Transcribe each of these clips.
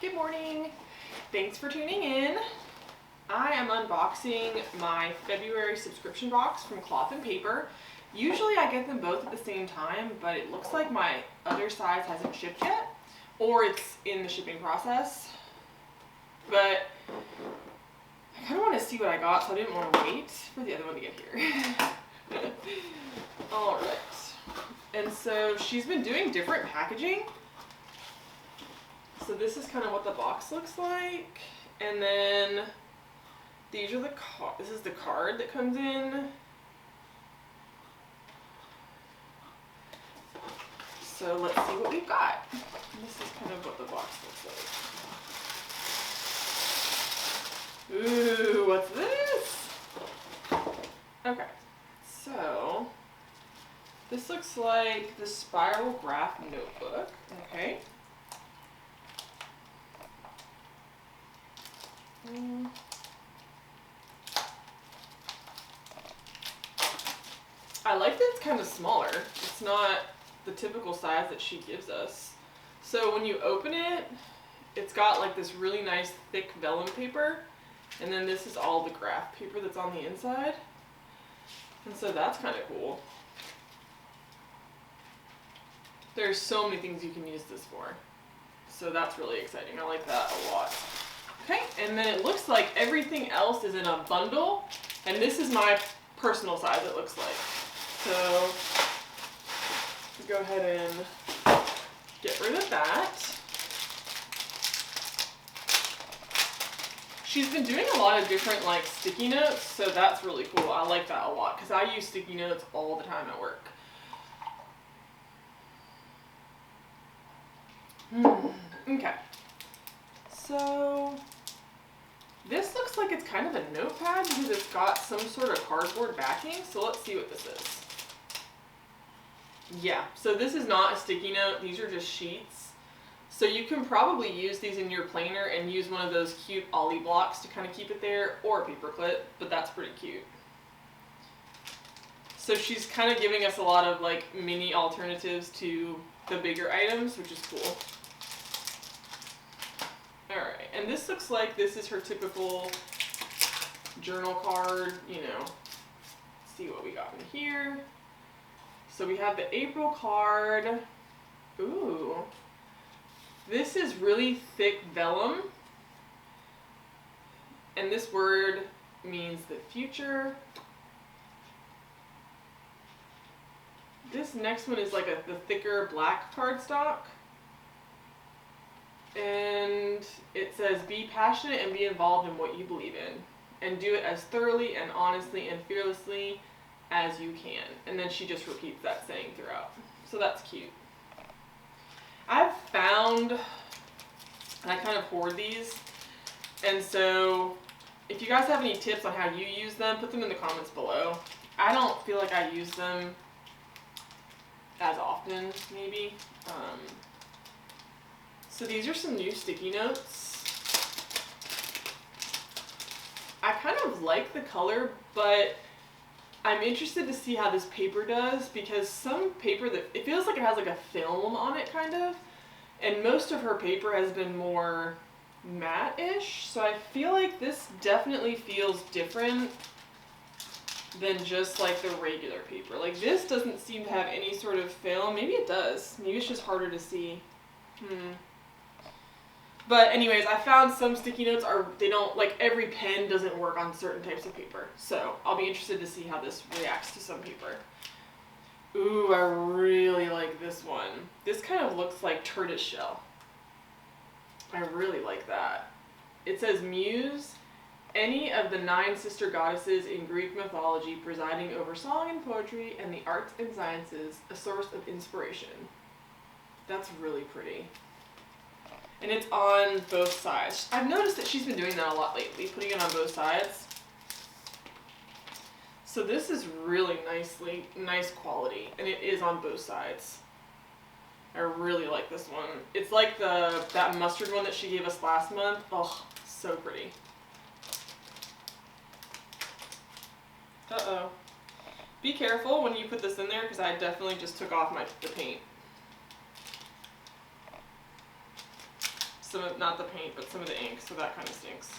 Good morning. Thanks for tuning in. I am unboxing my February subscription box from Cloth and Paper. Usually I get them both at the same time, but it looks like my other size hasn't shipped yet, or it's in the shipping process. But I kind of want to see what I got, so I didn't want to wait for the other one to get here. All right. And so she's been doing different packaging. So this is kind of what the box looks like. And then these are this is the card that comes in. So let's see what we've got. This is kind of what the box looks like. Ooh, what's this? Okay, so this looks like the spiral graph notebook. Okay. I like that it's kind of smaller. It's not the typical size that she gives us. So when you open it, it's got like this really nice thick vellum paper, and then this is all the graph paper that's on the inside. And so that's kind of cool. There's so many things you can use this for. So that's really exciting. I like that a lot. Okay, and then it looks like everything else is in a bundle, and this is my personal size, it looks like. So go ahead and get rid of that. She's been doing a lot of different like sticky notes, so that's really cool. I like that a lot because I use sticky notes all the time at work. Okay. So this looks like it's kind of a notepad because it's got some sort of cardboard backing. So let's see what this is. Yeah, so this is not a sticky note. These are just sheets. So you can probably use these in your planner and use one of those cute ollie blocks to kind of keep it there, or a paper clip, but that's pretty cute. So she's kind of giving us a lot of like mini alternatives to the bigger items, which is cool. Alright, and this looks like this is her typical journal card, you know. Let's see what we got in here. So we have the April card. Ooh. This is really thick vellum. And this word means the future. This next one is like the thicker black cardstock. And it says, be passionate and be involved in what you believe in, and do it as thoroughly and honestly and fearlessly as you can. And then she just repeats that saying throughout. So that's cute. I've found, and I kind of hoard these, and so if you guys have any tips on how you use them, put them in the comments below. I don't feel like I use them as often, maybe. So these are some new sticky notes. I kind of like the color, but I'm interested to see how this paper does, because some paper it feels like it has like a film on it kind of, and most of her paper has been more matte-ish, so I feel like this definitely feels different than just like the regular paper. Like this doesn't seem to have any sort of film. Maybe it does. Maybe it's just harder to see. But anyways, I found some sticky notes they don't, like every pen doesn't work on certain types of paper. So I'll be interested to see how this reacts to some paper. Ooh, I really like this one. This kind of looks like tortoiseshell. I really like that. It says, Muse, any of the 9 sister goddesses in Greek mythology presiding over song and poetry and the arts and sciences, a source of inspiration. That's really pretty. And it's on both sides. I've noticed that she's been doing that a lot lately, putting it on both sides. So this is really nice quality, and it is on both sides. I really like this one. It's like that mustard one that she gave us last month. Oh, so pretty. Uh-oh. Be careful when you put this in there, because I definitely just took off the paint. some of, not the paint, but some of the ink, so that kind of stinks.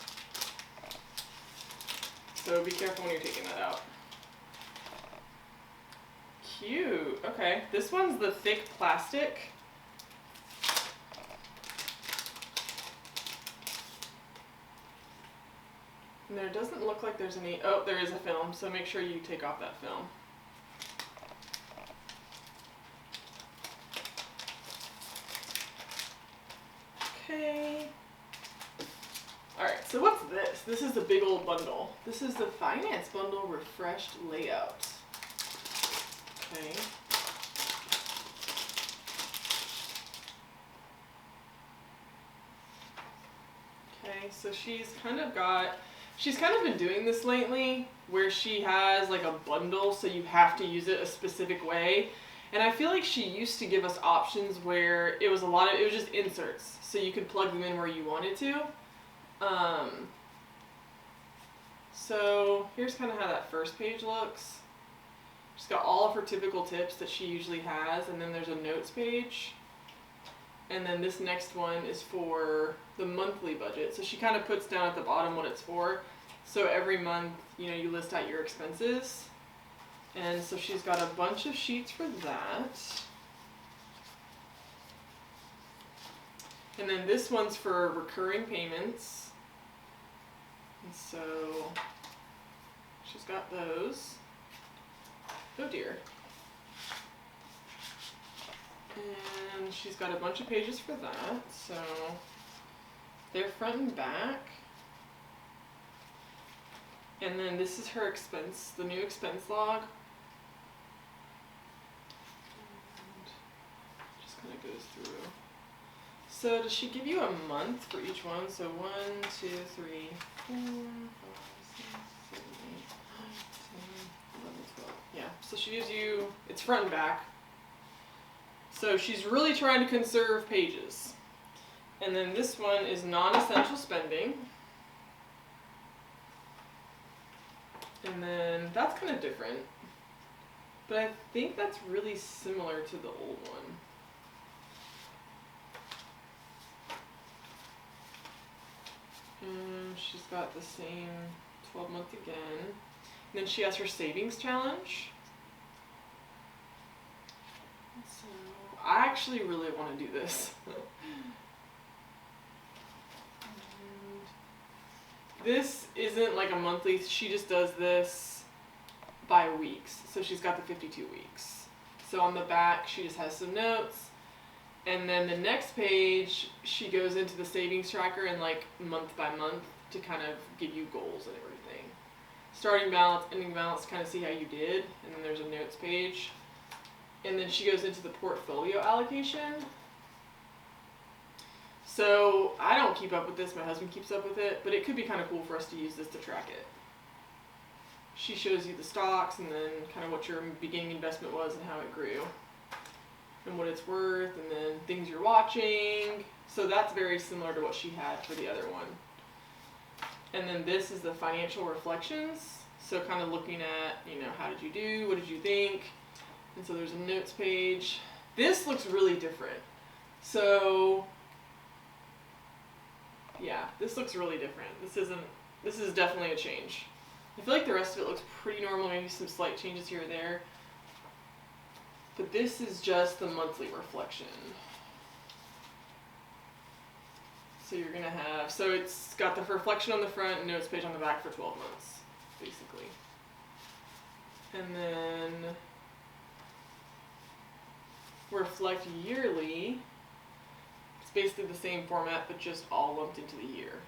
So be careful when you're taking that out. Cute. Okay, this one's the thick plastic. And there doesn't look like there's any, oh, there is a film, so make sure you take off that film. Okay. Alright, so what's this? This is the big old bundle. This is the Finance Bundle Refreshed Layout. Okay. Okay, so she's kind of been doing this lately where she has like a bundle, so you have to use it a specific way. And I feel like she used to give us options where it was just inserts, so you could plug them in where you wanted to. So here's kind of how that first page looks. She's got all of her typical tips that she usually has, and then there's a notes page. And then this next one is for the monthly budget. So she kind of puts down at the bottom what it's for. So every month, you list out your expenses. And so she's got a bunch of sheets for that. And then this one's for recurring payments. And so she's got those. Oh dear. And she's got a bunch of pages for that. So they're front and back. And then this is her expense, the new expense log. And just kind of goes through. So does she give you a month for each one? So 1, 2, 3, 4, 5, 6, 7, 8, 9, 10, 11, 12. Yeah, so she gives you, it's front and back. So she's really trying to conserve pages. And then this one is non-essential spending. And then that's kind of different. But I think that's really similar to the old one. And she's got the same 12-month again. And then she has her savings challenge. So I actually really want to do this. This isn't like a monthly, she just does this by weeks. So she's got the 52 weeks. So on the back, she just has some notes. And then the next page, she goes into the savings tracker and like month by month to kind of give you goals and everything. Starting balance, ending balance, kind of see how you did. And then there's a notes page. And then she goes into the portfolio allocation. So I don't keep up with this, my husband keeps up with it, but it could be kind of cool for us to use this to track it. She shows you the stocks and then kind of what your beginning investment was and how it grew. And what it's worth, and then things you're watching. So that's very similar to what she had for the other one. And then this is the financial reflections. So kind of looking at, how did you do? What did you think? And so there's a notes page. This looks really different. So yeah, this looks really different. This is definitely a change. I feel like the rest of it looks pretty normal, maybe some slight changes here or there. But this is just the monthly reflection. So you're gonna have, so it's got the reflection on the front and notes page on the back for 12 months, basically. And then reflect yearly. It's basically the same format, but just all lumped into the year.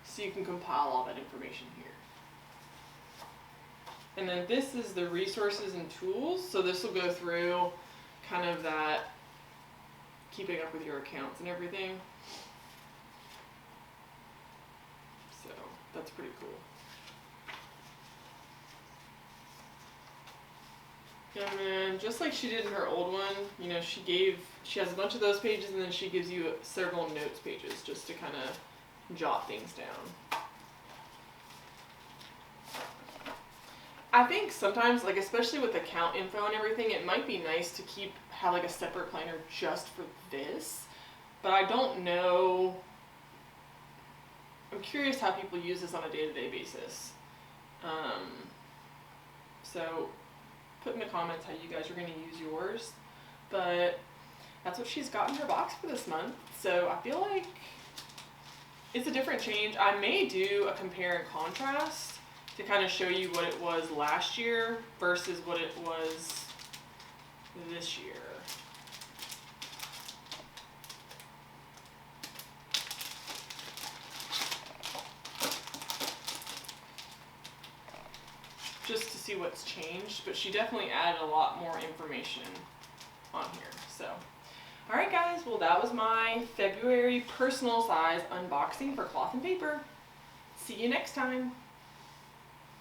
So you can compile all that information here. And then this is the resources and tools. So this will go through kind of that keeping up with your accounts and everything. So that's pretty cool. And then just like she did in her old one, she has a bunch of those pages and then she gives you several notes pages just to kind of jot things down. I think sometimes, like especially with account info and everything, it might be nice to have like a separate planner just for this. but I don't know. I'm curious how people use this on a day-to-day basis. So put in the comments how you guys are going to use yours. But that's what she's got in her box for this month. So I feel like it's a different change. I may do a compare and contrast to kind of show you what it was last year versus what it was this year. Just to see what's changed, but she definitely added a lot more information on here. So, all right guys, well that was my February personal size unboxing for Cloth and Paper. See you next time.